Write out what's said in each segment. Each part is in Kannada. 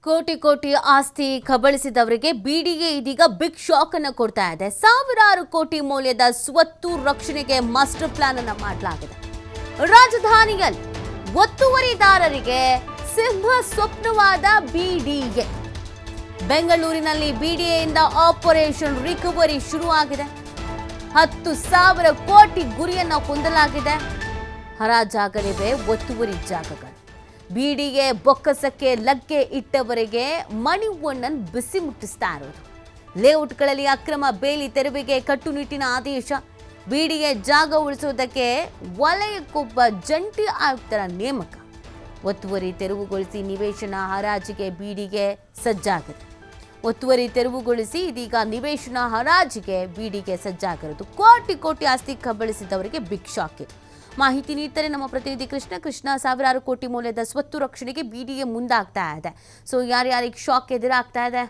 ಕೋಟಿ ಕೋಟಿ ಆಸ್ತಿ ಕಬಳಿಸಿದವರಿಗೆ ಬಿಡಿಎ ಇದೀಗ ಬಿಗ್ ಶಾಕ್ ಅನ್ನು ಕೊಡ್ತಾ ಇದೆ. ಸಾವಿರಾರು ಕೋಟಿ ಮೌಲ್ಯದ ಸ್ವತ್ತು ರಕ್ಷಣೆಗೆ ಮಾಸ್ಟರ್ ಪ್ಲಾನ್ ಅನ್ನು ಮಾಡಲಾಗಿದೆ. ರಾಜಧಾನಿಯಲ್ಲಿ ಒತ್ತುವರಿದಾರರಿಗೆ ಸಿಂಹ ಸ್ವಪ್ನವಾದ ಬಿಡಿಎ. ಬೆಂಗಳೂರಿನಲ್ಲಿ ಬಿಡಿಎಯಿಂದ ಆಪರೇಷನ್ ರಿಕವರಿ ಶುರುವಾಗಿದೆ. 10,000 ಕೋಟಿ ಗುರಿಯನ್ನು ಹೊಂದಲಾಗಿದೆ. ಹರಾಜಾಗಲಿವೆ ಒತ್ತುವರಿ ಜಾಗಗಳು. ಬಿಡಿಎ ಬೊಕ್ಕಸಕ್ಕೆ ಲಗ್ಗೆ ಇಟ್ಟವರಿಗೆ ಮಣಿ ಒಣ್ಣನ್ ಬಿಸಿ ಮುಟ್ಟಿಸ್ತಾ ಇರೋದು. ಲೇಔಟ್ಗಳಲ್ಲಿ ಅಕ್ರಮ ಬೇಲಿ ತೆರವಿಗೆ ಕಟ್ಟುನಿಟ್ಟಿನ ಆದೇಶ. ಬಿಡಿಎ ಜಾಗ ಉಳಿಸುವುದಕ್ಕೆ ವಲಯಕ್ಕೊಬ್ಬ ಜಂಟಿ ಆಯುಕ್ತರ ನೇಮಕ. ಒತ್ತುವರಿ ತೆರವುಗೊಳಿಸಿ ನಿವೇಶನ ಹರಾಜಿಗೆ ಬಿಡಿಎ ಸಜ್ಜಾಗಿದೆ. ಒತ್ತುವರಿ ತೆರವುಗೊಳಿಸಿ ಇದೀಗ ನಿವೇಶನ ಹರಾಜಿಗೆ ಬಿಡಿಎ ಸಜ್ಜಾಗಿರೋದು. ಕೋಟಿ ಕೋಟಿ ಆಸ್ತಿ ಕಬಳಿಸಿದವರಿಗೆ ಬಿಗ್ ಶಾಕ್. ಮಾಹಿತಿ ನೀಡ್ತಾರೆ ನಮ್ಮ ಪ್ರತಿನಿಧಿ ಕೃಷ್ಣ. ಸಾವಿರಾರು ಕೋಟಿ ಮೌಲ್ಯದ ಸ್ವತ್ತು ರಕ್ಷಣೆಗೆ ಬಿಡಿಎ ಮುಂದಾಗ್ತಾ ಇದೆ. ಸೊ ಯಾರ್ಯಾರಿಗೆ ಶಾಕ್ ಎದುರಾಗ್ತಾ ಇದೆ?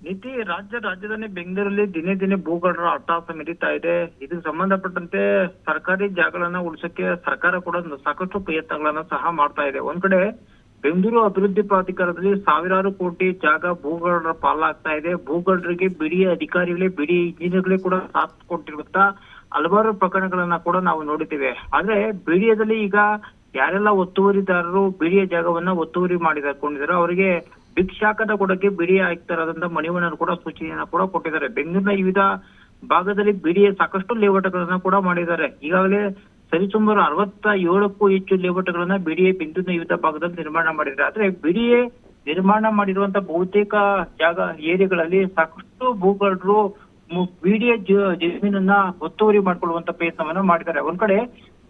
ನೀತಿ ರಾಜಧಾನಿ ಬೆಂಗಳೂರಲ್ಲಿ ದಿನೇ ದಿನೇ ಭೂಗಳ್ಳರ ಅಟ್ಟಹಾಸ ಮೆರೀತಾ ಇದೆ. ಇದಕ್ಕೆ ಸಂಬಂಧಪಟ್ಟಂತೆ ಸರ್ಕಾರಿ ಜಾಗಗಳನ್ನ ಉಳಿಸಕ್ಕೆ ಸರ್ಕಾರ ಕೂಡ ಸಾಕಷ್ಟು ಪ್ರಯತ್ನಗಳನ್ನ ಸಹ ಮಾಡ್ತಾ ಇದೆ. ಒಂದ್ ಕಡೆ ಬೆಂಗಳೂರು ಅಭಿವೃದ್ಧಿ ಪ್ರಾಧಿಕಾರದಲ್ಲಿ ಸಾವಿರಾರು ಕೋಟಿ ಜಾಗ ಭೂಗಳ್ಳರ ಪಾಲಾಗ್ತಾ ಇದೆ. ಭೂಗಳ್ಳರಿಗೆ ಬಿಡಿಎ ಅಧಿಕಾರಿಗಳೇ ಬಿಡಿ ಇಂಜಿನಿಯರ್ಗಳೇ ಕೂಡ ಸಾಥ್ ಕೊಟ್ಟಿರುವಂತ ಹಲವಾರು ಪ್ರಕರಣಗಳನ್ನ ಕೂಡ ನಾವು ನೋಡಿದ್ದೇವೆ. ಆದ್ರೆ ಬಿಡಿಎದಲ್ಲಿ ಈಗ ಯಾರೆಲ್ಲ ಒತ್ತುವರಿದಾರರು ಬಿಡಿಎ ಜಾಗವನ್ನ ಒತ್ತುವರಿ ಮಾಡಿಕೊಂಡಿದ್ದಾರೆ ಅವರಿಗೆ ಬಿಗ್ ಶಾಕ್ ಅನ್ನ ಕೊಡಕ್ಕೆ ಬಿಡಿಎ ಆಯುಕ್ತರಾದಂತ ಮಣಿವಣ್ಣನ್ ಕೂಡ ಸೂಚನೆಯನ್ನ ಕೂಡ ಕೊಟ್ಟಿದ್ದಾರೆ. ಬೆಂಗಳೂರಿನ ವಿವಿಧ ಭಾಗದಲ್ಲಿ ಬಿಡಿಎ ಸಾಕಷ್ಟು ಲೇಔಟ್ಗಳನ್ನ ಕೂಡ ಮಾಡಿದ್ದಾರೆ. ಈಗಾಗಲೇ ಸರಿಸುಮಾರು 67ಕ್ಕೂ ಹೆಚ್ಚು ಲೇಔಟ್ಗಳನ್ನ ಬಿಡಿಎ ಬೆಂಗಳೂರಿನ ವಿವಿಧ ಭಾಗದಲ್ಲಿ ನಿರ್ಮಾಣ ಮಾಡಿದ್ದಾರೆ. ಆದ್ರೆ ಬಿಡಿಎ ನಿರ್ಮಾಣ ಮಾಡಿರುವಂತ ಬಹುತೇಕ ಜಾಗ ಏರಿಯಾಗಳಲ್ಲಿ ಸಾಕಷ್ಟು ಭೂಗಳ್ಳರು ಬಿಡಿಎ ಜಮೀನನ್ನ ಒತ್ತುವರಿ ಮಾಡ್ಕೊಳ್ಳುವಂತ ಪ್ರಯತ್ನವನ್ನ ಮಾಡಿದ್ದಾರೆ. ಒಂದ್ ಕಡೆ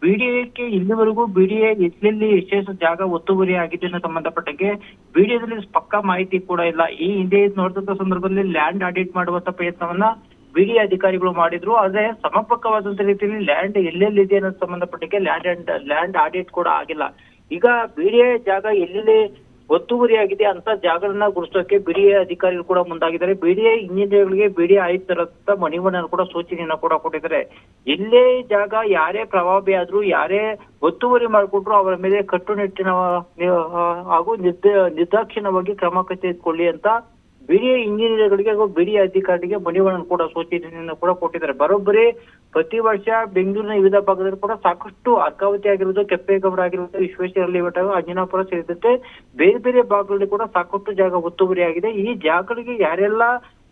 ಬಿಡಿಎಕ್ಕೆ ಇಲ್ಲಿವರೆಗೂ ಬಿಡಿಎ ಎಲ್ಲೆಲ್ಲಿ ಎಷ್ಟೆಷ್ಟು ಜಾಗ ಒತ್ತುವರಿ ಆಗಿದೆ ಅನ್ನೋ ಸಂಬಂಧಪಟ್ಟಂಗೆ ಬಿಡಿಎದಲ್ಲಿ ಪಕ್ಕಾ ಮಾಹಿತಿ ಕೂಡ ಇಲ್ಲ. ಈ ಹಿಂದೆ ನೋಡಿದಂತ ಸಂದರ್ಭದಲ್ಲಿ ಲ್ಯಾಂಡ್ ಆಡಿಟ್ ಮಾಡುವಂತ ಪ್ರಯತ್ನವನ್ನ ಬಿಡಿಎ ಅಧಿಕಾರಿಗಳು ಮಾಡಿದ್ರು. ಆದ್ರೆ ಸಮರ್ಪಕವಾದಂತ ರೀತಿಯಲ್ಲಿ ಲ್ಯಾಂಡ್ ಎಲ್ಲೆಲ್ಲಿದೆ ಅನ್ನೋ ಸಂಬಂಧಪಟ್ಟಂಗೆ ಲ್ಯಾಂಡ್ ಆಡಿಟ್ ಕೂಡ ಆಗಿಲ್ಲ. ಈಗ ಬಿಡಿಎ ಜಾಗ ಎಲ್ಲೆಲ್ಲಿ ಒತ್ತುವರಿ ಆಗಿದೆ ಅಂತ ಜಾಗಗಳನ್ನ ಗುರುತಿಸೋಕೆ ಬಿಡಿಎ ಅಧಿಕಾರಿಗಳು ಕೂಡ ಮುಂದಾಗಿದ್ದಾರೆ. ಬಿಡಿಎ ಇಂಜಿನಿಯರ್ಗಳಿಗೆ ಬಿಡಿಎ ಆಯುಕ್ತರಂತ ಮಣಿವಣ್ಣನ್ ಕೂಡ ಸೂಚನೆಯನ್ನ ಕೂಡ ಕೊಟ್ಟಿದ್ದಾರೆ. ಎಲ್ಲೇ ಜಾಗ ಯಾರೇ ಪ್ರಭಾವಿ ಆದ್ರೂ ಯಾರೇ ಒತ್ತುವರಿ ಮಾಡಿಕೊಂಡ್ರು ಅವರ ಮೇಲೆ ಕಟ್ಟುನಿಟ್ಟಿನ ಹಾಗೂ ನಿರ್ದಾಕ್ಷಿಣ್ಯವಾಗಿ ಕ್ರಮ ತೆಗೆದುಕೊಳ್ಳಿ ಅಂತ ಬಿಡಿಎ ಇಂಜಿನಿಯರ್ಗಳಿಗೆ ಹಾಗೂ ಬಿಡಿಎ ಅಧಿಕಾರಿಗೆ ಮಣಿವಣ್ಣನ್ ಕೂಡ ಸೂಚನೆಯನ್ನು ಕೂಡ ಕೊಟ್ಟಿದ್ದಾರೆ. ಬರೋಬ್ಬರಿ ಪ್ರತಿ ವರ್ಷ ಬೆಂಗಳೂರಿನ ವಿವಿಧ ಭಾಗದಲ್ಲಿ ಕೂಡ ಸಾಕಷ್ಟು ಅರ್ಕಾವತಿ ಆಗಿರುವುದು, ಕೆಂಪೇಗೌಡ ಆಗಿರುವುದು, ವಿಶ್ವೇಶ್ವರ ಲೇಔಟ್ ಅಂಜನಾಪುರ ಸೇರಿದಂತೆ ಬೇರೆ ಬೇರೆ ಭಾಗಗಳಲ್ಲಿ ಕೂಡ ಸಾಕಷ್ಟು ಜಾಗ ಒತ್ತುವರಿ ಆಗಿದೆ. ಈ ಜಾಗಗಳಿಗೆ ಯಾರೆಲ್ಲ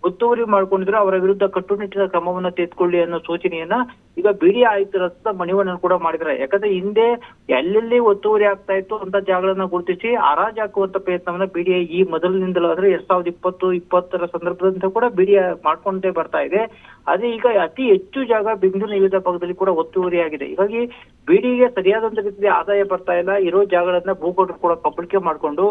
ಒತ್ತುವರಿ ಮಾಡ್ಕೊಂಡಿದ್ರು ಅವರ ವಿರುದ್ಧ ಕಟ್ಟುನಿಟ್ಟಿನ ಕ್ರಮವನ್ನ ತೆಗೆದುಕೊಳ್ಳಿ ಅನ್ನೋ ಸೂಚನೆಯನ್ನ ಈಗ ಬಿಡಿಎ ಆಯುಕ್ತರಾದ ಮಣಿವಣ್ಣನ್ ಕೂಡ ಮಾಡಿದ್ದಾರೆ. ಯಾಕಂದ್ರೆ ಹಿಂದೆ ಎಲ್ಲೆಲ್ಲಿ ಒತ್ತುವರಿ ಆಗ್ತಾ ಇತ್ತು ಅಂತ ಜಾಗಗಳನ್ನ ಗುರುತಿಸಿ ಹರಾಜು ಹಾಕುವಂತ ಪ್ರಯತ್ನವನ್ನ ಬಿಡಿಎ ಈ ಮೊದಲಿನಿಂದಲೂ ಆದ್ರೆ 2020 ಸಂದರ್ಭದಂತ ಕೂಡ ಬಿಡಿಎ ಮಾಡ್ಕೊಂಡೇ ಬರ್ತಾ ಇದೆ. ಅದೇ ಈಗ ಅತಿ ಹೆಚ್ಚು ಜಾಗ ಬೆಂಗಳೂರಿನ ವಿವಿಧ ಭಾಗದಲ್ಲಿ ಕೂಡ ಒತ್ತುವರಿ ಆಗಿದೆ. ಹೀಗಾಗಿ ಬಿಡಿಎಗೆ ಸರಿಯಾದಂತ ರೀತಿಯಲ್ಲಿ ಆದಾಯ ಬರ್ತಾ ಇಲ್ಲ. ಇರೋ ಜಾಗಗಳನ್ನ ಭೂಗಳ್ಳರು ಕೂಡ ಕಬಳಿಕೆ ಮಾಡಿಕೊಂಡು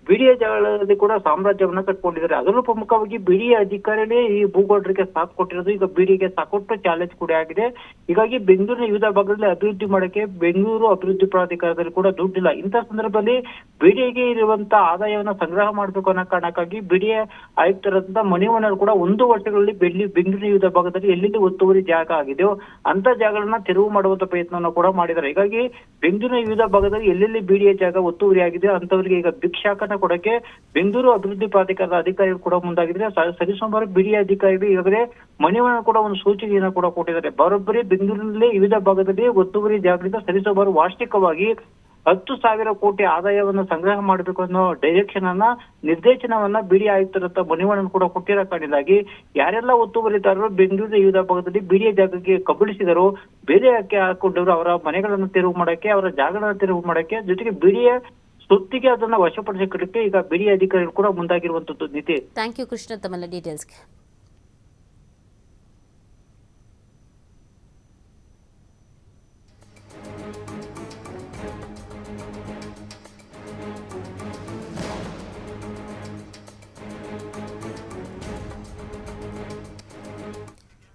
ಬಿಡಿಎ ಜಾಗಗಳಲ್ಲಿ ಕೂಡ ಸಾಮ್ರಾಜ್ಯವನ್ನ ಕಟ್ಕೊಂಡಿದ್ದಾರೆ. ಅದರಲ್ಲೂ ಪ್ರಮುಖವಾಗಿ ಬಿಡಿಎ ಅಧಿಕಾರಿಗಳೇ ಈ ಭೂಗಳ್ಳರಿಗೆ ಸಾಥ್ ಕೊಟ್ಟಿರೋದು ಈಗ ಬಿಡಿಎಗೆ ಸಾಕಷ್ಟು ಚಾಲೆಂಜ್ ಕೂಡ ಆಗಿದೆ. ಹೀಗಾಗಿ ಬೆಂಗಳೂರಿನ ವಿವಿಧ ಭಾಗಗಳಲ್ಲಿ ಅಭಿವೃದ್ಧಿ ಮಾಡಕ್ಕೆ ಬೆಂಗಳೂರು ಅಭಿವೃದ್ಧಿ ಪ್ರಾಧಿಕಾರದಲ್ಲಿ ಕೂಡ ದುಡ್ಡಿಲ್ಲ. ಇಂಥ ಸಂದರ್ಭದಲ್ಲಿ ಬಿಡಿಎಗೆ ಇರುವಂತ ಆದಾಯವನ್ನ ಸಂಗ್ರಹ ಮಾಡಬೇಕು ಅನ್ನೋ ಕಾರಣಕ್ಕಾಗಿ ಬಿಡಿಎ ಆಯುಕ್ತರಾದ ಮಣಿವಣ್ಣನ್ ಕೂಡ 1 ವರ್ಷಗಳಲ್ಲಿ ಬೆಂಗಳೂರಿನ ವಿವಿಧ ಭಾಗದಲ್ಲಿ ಎಲ್ಲೆಲ್ಲಿ ಒತ್ತುವರಿ ಜಾಗ ಆಗಿದೆಯೋ ಅಂತ ಜಾಗಗಳನ್ನ ತೆರವು ಮಾಡುವಂತ ಪ್ರಯತ್ನವನ್ನು ಕೂಡ ಮಾಡಿದ್ದಾರೆ. ಹೀಗಾಗಿ ಬೆಂಗಳೂರಿನ ವಿವಿಧ ಭಾಗದಲ್ಲಿ ಎಲ್ಲೆಲ್ಲಿ ಬಿಡಿಎ ಜಾಗ ಒತ್ತುವರಿ ಆಗಿದೆ ಅಂತವರಿಗೆ ಈಗ ಬಿಗ್ ಶಾಕ್ ಅನ್ನ ಕೊಡಕ್ಕೆ ಬೆಂಗಳೂರು ಅಭಿವೃದ್ಧಿ ಪ್ರಾಧಿಕಾರದ ಅಧಿಕಾರಿಗಳು ಕೂಡ ಮುಂದಾಗಿದ್ರೆ ಸರಿಸುಮಾರು ಬಿಡಿಎ ಅಧಿಕಾರಿಗಳು ಈಗಾಗಲೇ ಮಣಿವಣ್ಣನ್ ಕೂಡ ಒಂದು ಸೂಚನೆಯನ್ನ ಕೂಡ ಕೊಟ್ಟಿದ್ದಾರೆ. ಬರೋಬ್ಬರಿ ಬೆಂಗಳೂರಿನಲ್ಲಿ ವಿವಿಧ ಭಾಗದಲ್ಲಿ ಒತ್ತುವರಿ ಜಾಗದಿಂದ ಸರಿಸುಮಾರು ವಾರ್ಷಿಕವಾಗಿ 10,000 ಕೋಟಿ ಆದಾಯವನ್ನು ಸಂಗ್ರಹ ಮಾಡಬೇಕು ಅನ್ನೋ ನಿರ್ದೇಶನವನ್ನ ಬಿಡಿಎ ಆಯುಕ್ತರಂತ ಮಣಿವಣ್ಣನ್ ಕೂಡ ಕೊಟ್ಟಿರೋ ಕಾರಣಕ್ಕಾಗಿ ಯಾರೆಲ್ಲ ಒತ್ತುವರಿದಾರರು ಬೆಂಗಳೂರಿನ ವಿವಿಧ ಭಾಗದಲ್ಲಿ ಬಿಡಿಎ ಜಾಗಕ್ಕೆ ಕಬಳಿಸಿದರು, ಬೇರೆ ಹಾಕೊಂಡವರು ಅವರ ಮನೆಗಳನ್ನು ತೆರವು ಮಾಡಕ್ಕೆ, ಅವರ ಜಾಗಗಳನ್ನು ತೆರವು ಮಾಡಕ್ಕೆ, ಜೊತೆಗೆ ಬಿಡಿಎ ಸೊತ್ತಿಗೆ ಅದನ್ನ ವಶಪಡಿಸಿಕೊಳ್ಳಕ್ಕೆ ಈಗ ಬಿಡಿಎ ಅಧಿಕಾರಿಗಳು ಕೂಡ ಮುಂದಾಗಿರುವಂತದ್ದು. ನೀತಿ. ಥ್ಯಾಂಕ್ ಯು ಕೃಷ್ಣ ತಮ್ಮ ಡೀಟೇಲ್ಸ್ಗೆ.